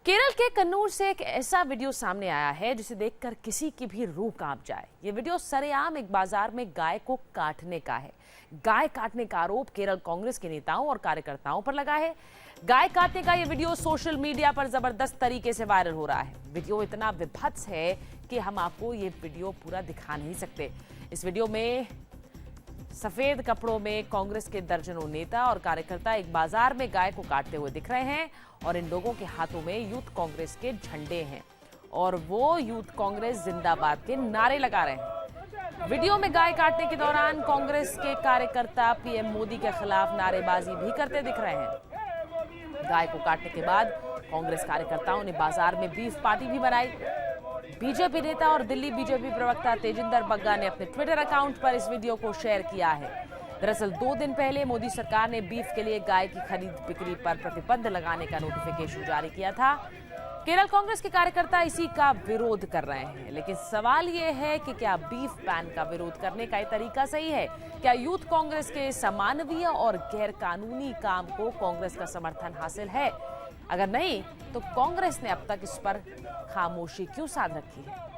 केरल के कन्नूर से एक ऐसा वीडियो सामने आया है जिसे देखकर किसी की भी रूह कांप जाए। ये वीडियो सरेआम एक बाजार में गाय को काटने का है। गाय काटने का आरोप केरल कांग्रेस के नेताओं और कार्यकर्ताओं पर लगा है। गाय काटने का ये वीडियो सोशल मीडिया पर जबरदस्त तरीके से वायरल हो रहा है। वीडियो इतना विभत्स है कि हम आपको ये वीडियो पूरा दिखा नहीं सकते। इस वीडियो में सफेद कपड़ों में कांग्रेस के दर्जनों नेता और कार्यकर्ता एक बाजार में गाय को काटते हुए दिख रहे हैं और इन लोगों के हाथों में यूथ कांग्रेस के झंडे हैं और वो यूथ कांग्रेस जिंदाबाद के नारे लगा रहे हैं। वीडियो में गाय काटने के दौरान कांग्रेस के कार्यकर्ता पीएम मोदी के खिलाफ नारेबाजी भी करते दिख रहे हैं। गाय को काटने के बाद कांग्रेस कार्यकर्ताओं ने बाजार में बीफ पार्टी भी बनाई। बीजेपी नेता और दिल्ली बीजेपी प्रवक्ता तेजिंदर बग्गा ने अपने ट्विटर अकाउंट पर इस वीडियो को शेयर किया है। दरअसल 2 दिन पहले मोदी सरकार ने बीफ के लिए गाय की खरीद बिक्री पर प्रतिबंध लगाने का नोटिफिकेशन जारी किया था। केरल कांग्रेस के कार्यकर्ता इसी का विरोध कर रहे हैं, लेकिन सवाल ये है कि क्या बीफ बैन का विरोध करने का ये तरीका सही है? क्या यूथ कांग्रेस के इस अमानवीय और गैर कानूनी काम को कांग्रेस का समर्थन हासिल है? अगर नहीं तो कांग्रेस ने अब तक इस पर खामोशी क्यों साध रखी है?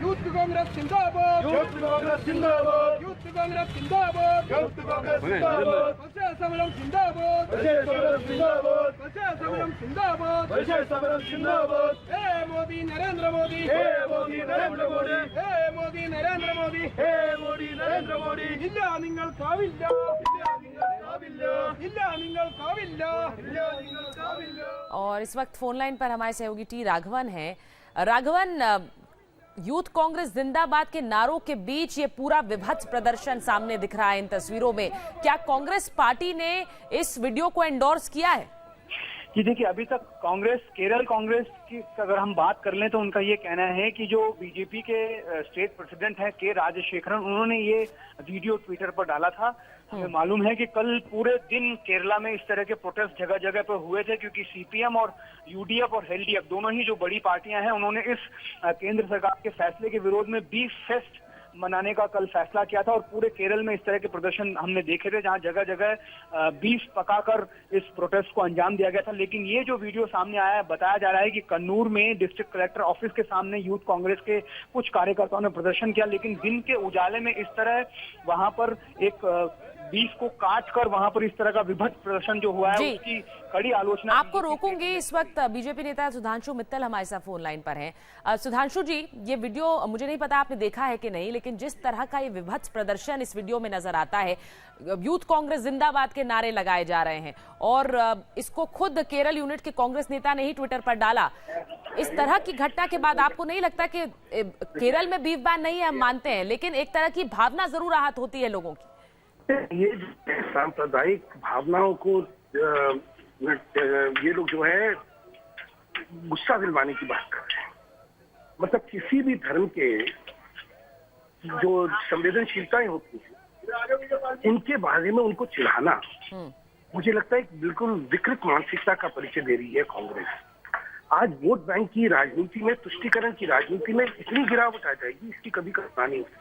യൂത്ത് കോൺഗ്രസ് സിന്ദാബാദ് യൂത്ത് കോൺഗ്രസ് സിന്ദാബാദ് യൂത്ത് കോൺഗ്രസ് സിന്ദാബാദ് യൂത്ത് കോൺഗ്രസ് സിന്ദാബാദ് പ്രജാ സമരം സിന്ദാബാദ് പ്രജാ സമരം സിന്ദാബാദ് പ്രജാ സമരം സിന്ദാബാദ് പ്രജാ സമരം സിന്ദാബാദ് ഹേ മോദി നരേന്ദ്ര മോദി ഹേ മോദി നരേന്ദ്ര മോദി ഹേ മോദി നരേന്ദ്ര മോദി ഹേ മോദി നരേന്ദ്ര മോദി ഇല്ല നിങ്ങൾക്കാവില്ല ഇല്ല നിങ്ങൾക്കാവില്ല ഇല്ല നിങ്ങൾക്കാവില്ല ഇല്ല നിങ്ങൾക്കാവില്ല। और इस वक्त फोन लाइन पर हमारे सहयोगी टी राघवन हैं। राघवन, यूथ कांग्रेस जिंदाबाद के नारों के बीच ये पूरा विभत्स प्रदर्शन सामने दिख रहा है इन तस्वीरों में। क्या कांग्रेस पार्टी ने इस वीडियो को एंडोर्स किया है? जी देखिए, अभी तक कांग्रेस, केरल कांग्रेस की अगर हम बात कर लें तो उनका ये कहना है कि जो बीजेपी के स्टेट प्रेसिडेंट हैं के राजशेखरन, उन्होंने ये वीडियो ट्विटर पर डाला था। हमें मालूम है कि कल पूरे दिन केरला में इस तरह के प्रोटेस्ट जगह जगह पर हुए थे, क्योंकि सीपीएम और यूडीएफ और एलडीएफ दोनों ही जो बड़ी पार्टियां हैं, उन्होंने इस केंद्र सरकार के फैसले के विरोध में बीफ फेस्ट मनाने का कल फैसला किया था। और पूरे केरल में इस तरह के प्रदर्शन हमने देखे थे जहां जगह जगह बीफ पकाकर इस प्रोटेस्ट को अंजाम दिया गया था। लेकिन ये जो वीडियो सामने आया है, बताया जा रहा है कि कन्नूर में डिस्ट्रिक्ट कलेक्टर ऑफिस के सामने यूथ कांग्रेस के कुछ कार्यकर्ताओं ने प्रदर्शन किया, लेकिन दिन के उजाले में इस तरह वहां पर एक बीफ को काट कर वहां पर इस तरह का विभत्स प्रदर्शन जो हुआ है उसकी कड़ी आलोचना। आपको रोकूंगी। इस वक्त बीजेपी नेता सुधांशु मित्तल हमारे साथ फोन लाइन पर हैं। सुधांशु जी, ये वीडियो मुझे नहीं पता आपने देखा है कि नहीं, लेकिन जिस तरह का ये विभत्स प्रदर्शन इस वीडियो में नजर आता है, यूथ कांग्रेस जिंदाबाद के नारे लगाए जा रहे हैं और इसको खुद केरल यूनिट के कांग्रेस नेता ने ही ट्विटर पर डाला। इस तरह की घटना के बाद आपको नहीं लगता कि केरल में बीफ बैन नहीं है, हम मानते हैं, लेकिन एक तरह की भावना जरूर आहत होती है लोगों की? ये सांप्रदायिक भावनाओं को ये लोग जो है गुस्सा दिलवाने की बात कर रहे हैं। मतलब किसी भी धर्म के जो संवेदनशीलताएं होती हैं, इनके बारे में उनको चिढ़ाना मुझे लगता है बिल्कुल विकृत मानसिकता का परिचय दे रही है कांग्रेस। आज वोट बैंक की राजनीति में, तुष्टीकरण की राजनीति में इतनी गिरावट आ जाएगी, इसकी कभी कल्पना नहीं होती।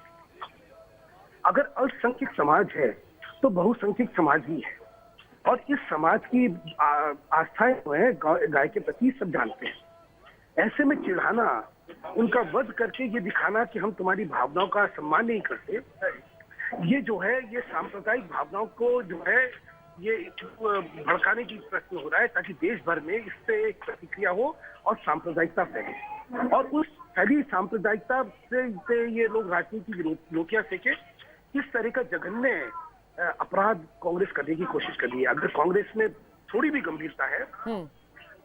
अगर अल्पसंख्यक समाज है तो बहुसंख्यक समाज भी है, और इस समाज की आस्थाएं जो है गाय के प्रति सब जानते हैं। ऐसे में चिढ़ाना, उनका वध करके ये दिखाना कि हम तुम्हारी भावनाओं का सम्मान नहीं करते, ये जो है ये सांप्रदायिक भावनाओं को जो है ये भड़काने की प्रश्न हो रहा है, ताकि देश भर में इससे एक प्रतिक्रिया हो और सांप्रदायिकता फैले। और उस फैली सांप्रदायिकता से ये लोग राजनीति की नोकिया फेंके। इस तरह का जघन्य अपराध कांग्रेस करने की कोशिश कर रही है। अगर कांग्रेस में थोड़ी भी गंभीरता है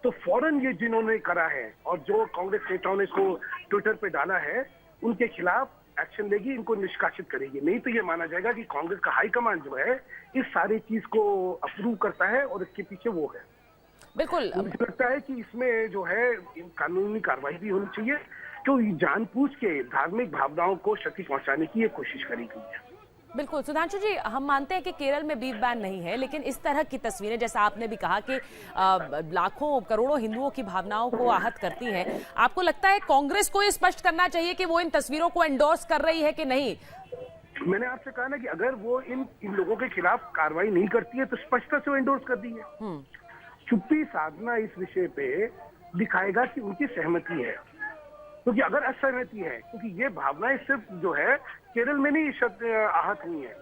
तो फौरन ये जिन्होंने करा है और जो कांग्रेस नेताओं ने इसको ट्विटर पे डाला है, उनके खिलाफ एक्शन लेगी, इनको निष्कासित करेगी। नहीं तो ये माना जाएगा कि कांग्रेस का हाईकमान जो है इस सारी चीज को अप्रूव करता है और इसके पीछे वो है। बिल्कुल, मुझे लगता है कि इसमें जो है कानूनी कार्रवाई भी होनी चाहिए, तो जानबूझ के धार्मिक भावनाओं को क्षति पहुंचाने की ये कोशिश करी गई है। बिल्कुल सुधांशु जी, हम मानते हैं कि केरल में बीफ बैन नहीं है, लेकिन इस तरह की तस्वीरें, जैसा आपने भी कहा कि लाखों करोड़ों हिंदुओं की भावनाओं को आहत करती हैं, आपको लगता है कांग्रेस को ये स्पष्ट करना चाहिए कि वो इन तस्वीरों को एंडोर्स कर रही है कि नहीं? मैंने आपसे कहा ना कि अगर वो इन लोगों के खिलाफ कार्रवाई नहीं करती है तो स्पष्टता से वो एंडोर्स कर दी है। चुप्पी साधना इस विषय पे दिखाएगा कि उनकी सहमति है, क्योंकि अगर असहमति है, क्योंकि ये भावनाएं सिर्फ जो है केरल में नहीं आहत हुई है,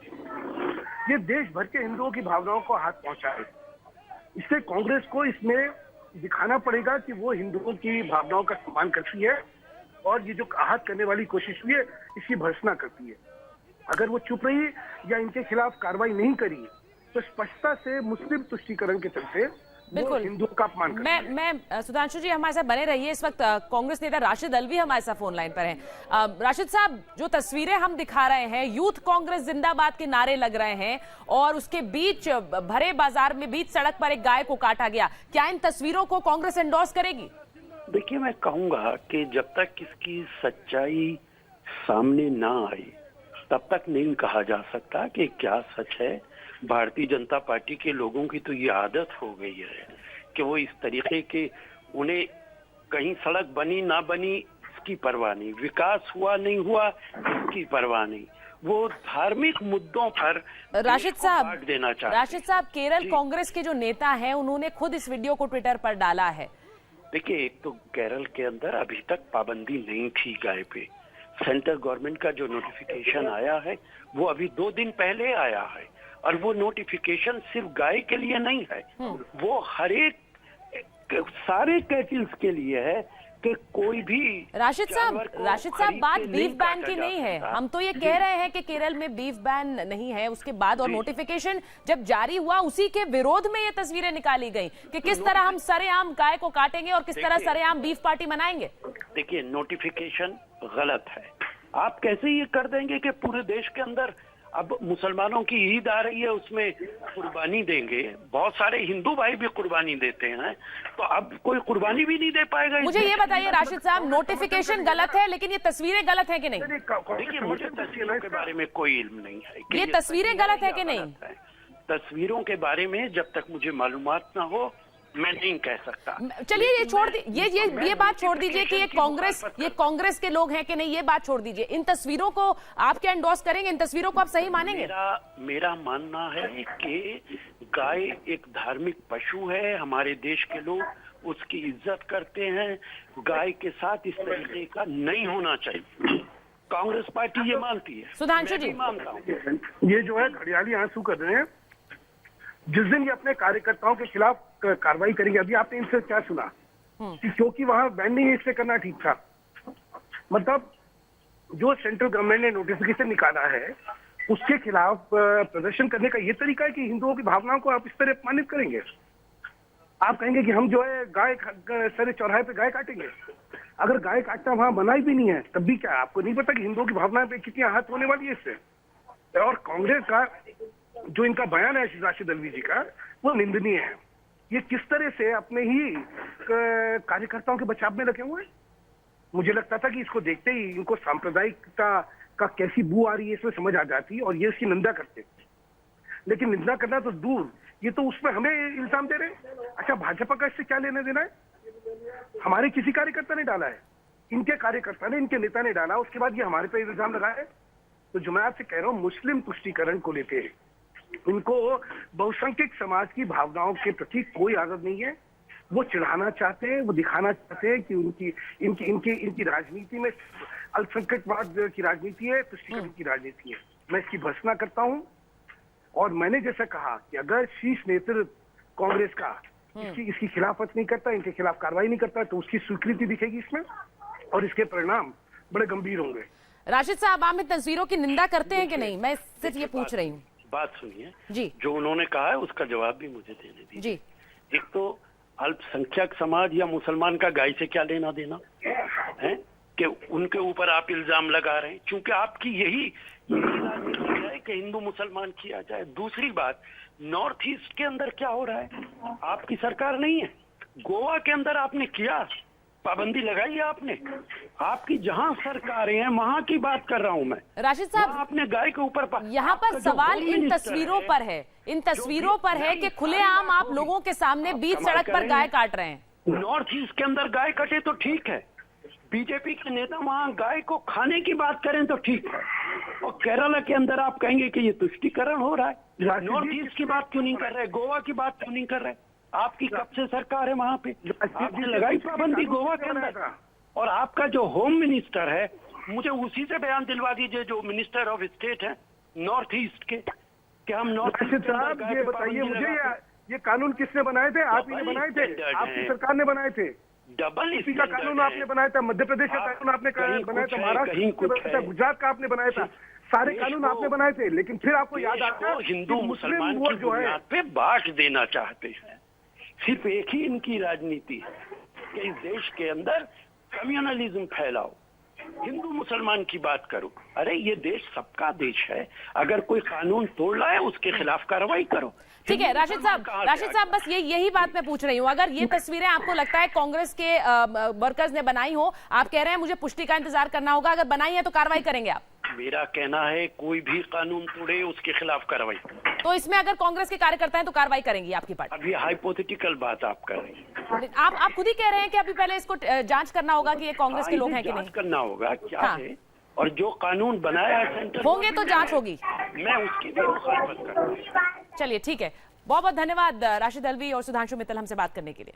ये देश भर के हिंदुओं की भावनाओं को आहत पहुंचा है। इसलिए कांग्रेस को इसमें दिखाना पड़ेगा कि वो हिंदुओं की भावनाओं का सम्मान करती है और ये जो आहत करने वाली कोशिश हुई है इसकी भर्त्सना करती है। अगर वो चुप रही या इनके खिलाफ कार्रवाई नहीं करी तो स्पष्टता से मुस्लिम तुष्टीकरण के चलते बिल्कुल हिंदुओं का अपमान करती है। मैं सुधांशु जी हमारे साथ बने रहिए। इस वक्त कांग्रेस नेता राशिद अलवी हमारे साथ फोन लाइन पर हैं। राशिद साहब, जो तस्वीरें हम दिखा रहे हैं, यूथ कांग्रेस जिंदाबाद के नारे लग रहे हैं और उसके बीच भरे बाजार में बीच सड़क पर एक गाय को काटा गया, क्या इन तस्वीरों को कांग्रेस एंडोर्स करेगी? देखिए, मैं कहूंगा कि जब तक इसकी सच्चाई सामने ना आई तब तक नहीं कहा जा सकता कि क्या सच है। भारतीय जनता पार्टी के लोगों की तो ये आदत हो गई है कि वो इस तरीके के, उन्हें कहीं सड़क बनी ना बनी इसकी परवाह नहीं, विकास हुआ नहीं हुआ इसकी परवाह नहीं, वो धार्मिक मुद्दों पर राशिद साहब देना चाहते हैं। राशिद साहब, केरल कांग्रेस के जो नेता हैं उन्होंने खुद इस वीडियो को ट्विटर पर डाला है। देखिए, एक तो केरल के अंदर अभी तक पाबंदी नहीं थी गाय पे। सेंट्रल गवर्नमेंट का जो नोटिफिकेशन आया है वो अभी 2 दिन पहले आया है, और वो नोटिफिकेशन सिर्फ गाय के लिए नहीं है, वो हर एक सारे कैटल्स के लिए है कि कोई भी राशिद साहब बात बीफ बैन की नहीं है। हम तो ये कह रहे हैं कि केरल में बीफ बैन नहीं है, उसके बाद और नोटिफिकेशन जब जारी हुआ उसी के विरोध में ये तस्वीरें निकाली गई कि किस तरह हम सरेआम गाय को काटेंगे और किस तरह सरेआम बीफ पार्टी मनाएंगे। देखिए, नोटिफिकेशन गलत है। आप कैसे ये कर देंगे कि पूरे देश के अंदर अब मुसलमानों की ईद आ रही है, उसमें कुर्बानी देंगे, बहुत सारे हिंदू भाई भी कुर्बानी देते हैं, तो अब कोई कुर्बानी भी नहीं दे पाएगा। मुझे ये बताइए राशिद साहब, नोटिफिकेशन गलत है लेकिन ये तस्वीरें गलत है कि नहीं? देखिए, मुझे तस्वीरों के बारे में कोई इल्म नहीं है कि ये तस्वीरें गलत है कि नहीं। तस्वीरों के बारे में जब तक मुझे मालूमात ना हो मैं नहीं कह सकता। चलिए ये छोड़ ये बात छोड़ दीजिए कि ये कांग्रेस के लोग हैं कि नहीं, ये बात छोड़ दीजिए। इन तस्वीरों को आप क्या एंडोर्स करेंगे? इन तस्वीरों को आप सही मानेंगे? मेरा मानना है कि गाय एक धार्मिक पशु है, हमारे देश के लोग उसकी इज्जत करते हैं, गाय के साथ इस तरीके का नहीं होना चाहिए। कांग्रेस पार्टी ये मानती है, सुधांशु जी मानता हूँ। ये जो है घड़ियाली आंसू कर रहे हैं। जिस दिन ये अपने कार्यकर्ताओं के खिलाफ कार्रवाई करेंगे, अभी आपने इनसे क्या सुना कि क्योंकि वहां बैन नहीं है इससे करना ठीक था। मतलब जो सेंट्रल गवर्नमेंट ने नोटिफिकेशन निकाला है उसके खिलाफ प्रदर्शन करने का ये तरीका है कि हिंदुओं की भावनाओं को आप इस तरह अपमानित करेंगे। आप कहेंगे कि हम जो है गाय सारे चौराहे पे गाय काटेंगे। अगर गाय काटना वहां मनाही भी नहीं है तब भी क्या आपको नहीं पता कि हिंदुओं की भावनाएं पे कितनी आहत होने वाली है इससे? और कांग्रेस का जो इनका बयान है राशिद अलवी जी का, वो निंदनीय है। ये किस तरह से अपने ही कार्यकर्ताओं के बचाव में लगे हुए हैं। मुझे लगता था कि इसको देखते ही इनको सांप्रदायिकता का कैसी बू आ रही है इसमें समझ आ जाती और ये इसकी निंदा करते। लेकिन निंदा करना तो दूर, ये तो उसमें हमें इल्जाम दे रहे हैं। अच्छा, भाजपा का इससे क्या लेना देना है? हमारे किसी कार्यकर्ता ने डाला है, इनके कार्यकर्ता ने, इनके नेता ने डाला, उसके बाद ये हमारे पे इल्जाम लगाया है। तो जो मैं आपसे कह रहा हूँ, मुस्लिम तुष्टीकरण को लेकर इनको बहुसंख्यक समाज की भावनाओं के प्रति कोई आदत नहीं है। वो चिढ़ाना चाहते हैं, वो दिखाना चाहते हैं कि इनकी राजनीति में अल्पसंख्यकवाद की राजनीति है, तुष्टीकरण की राजनीति है। मैं इसकी भर्त्सना करता हूं। और मैंने जैसा कहा कि अगर शीर्ष नेतृत्व कांग्रेस का इसकी खिलाफत नहीं करता, इनके खिलाफ कार्रवाई नहीं करता, तो उसकी स्वीकृति दिखेगी इसमें और इसके परिणाम बड़े गंभीर होंगे। राशिद साहब, आप इन तस्वीरों की निंदा करते हैं कि नहीं? मैं सिर्फ ये पूछ रही हूँ। बात सुनिए जी, जो उन्होंने कहा है उसका जवाब भी मुझे देने दीजिए जी। एक तो अल्पसंख्यक समाज या मुसलमान का गाय से क्या लेना देना है कि उनके ऊपर आप इल्जाम लगा रहे हैं, क्योंकि आपकी यही राजनीति है कि हिंदू मुसलमान किया जाए। दूसरी बात, नॉर्थ ईस्ट के अंदर क्या हो रहा है? आपकी सरकार नहीं है, गोवा के अंदर आपने किया, पाबंदी लगाई है आपने? आपकी जहां सरकारें हैं वहां की बात कर रहा हूं मैं। राशिद वहां साहब, आपने गाय के ऊपर यहाँ पर आपका जो सवाल होम इन मिनिस्टर तस्वीरों है, पर है, इन तस्वीरों पर है कि खुलेआम आप लोगों के सामने बीच कमाल सड़क पर करें। गाय काट रहे हैं। नॉर्थ ईस्ट के अंदर गाय कटे तो ठीक है, बीजेपी के नेता वहां गाय को खाने की बात करें तो ठीक है, और केरला के अंदर आप कहेंगे कि ये तुष्टीकरण हो रहा है। नॉर्थ ईस्ट की बात क्यों नहीं कर रहे? गोवा की बात क्यों नहीं कर रहे? आपकी कब से सरकार है वहां पे? आपने लगाई पाबंदी गोवा के अंदर, और आपका जो होम मिनिस्टर है, मुझे उसी से बयान दिलवा दीजिए जो मिनिस्टर ऑफ स्टेट है नॉर्थ ईस्ट के, कि हम नॉर्थ ईस्ट के अंदर गाय ये पे बताइए पाबंदी मुझे, लगाते। ये कानून किसने बनाए थे? आप ही ने डबल बनाए थे, स्टैंडर्ड आपकी है। सरकार ने बनाए थे। डबल यूपी का कानून आपने बनाया था, मध्य प्रदेश का कानून आपने कहीं बनाया कुछ था, है, महाराष्ट्र कहीं का कुछ बनाया था, है। गुजरात का आपने बनाया था, सारे देश कानून को- आपने बनाए थे, लेकिन फिर आपको याद देश आता को है हिंदू कि मुस्लिम मुसलमान वोट की जो है, बुनियाद पे बांट देना चाहते हैं। सिर्फ एक ही इनकी राजनीति है कि इस देश के अंदर कम्युनलिज्म फैलाओ, हिंदू मुसलमान की बात करो। अरे ये देश सबका देश है, अगर कोई कानून तोड़ रहा है उसके खिलाफ कार्रवाई करो। ठीक है हिंदू राशिद मुसलमान साहब, कहाँ से राशिद आ साहब, बस यही बात मैं पूछ रही हूँ। अगर ये तस्वीरें आपको लगता है कांग्रेस के वर्कर्स ने बनाई हो, आप कह रहे हैं मुझे पुष्टि का इंतजार करना होगा, अगर बनाई है तो कार्रवाई करेंगे आप? मेरा कहना है कोई भी कानून तोड़े उसके खिलाफ कार्रवाई। तो इसमें अगर कांग्रेस के कार्यकर्ता हैं तो कार्रवाई करेंगी आपकी पार्टी? अभी हाइपोथेटिकल बात आप कर रही हैं। आप खुद ही कह रहे हैं कि अभी पहले इसको जांच करना होगा कि ये कांग्रेस के लोग हैं कि जांच नहीं। करना होगा क्या हाँ। है, और जो कानून बनाया है सेंटर होंगे तो जांच होगी। मैं उसकी भी मुखालफत करता हूं। चलिए ठीक है, बहुत बहुत धन्यवाद राशिद अल्वी और सुधांशु मित्तल हमसे बात करने के लिए।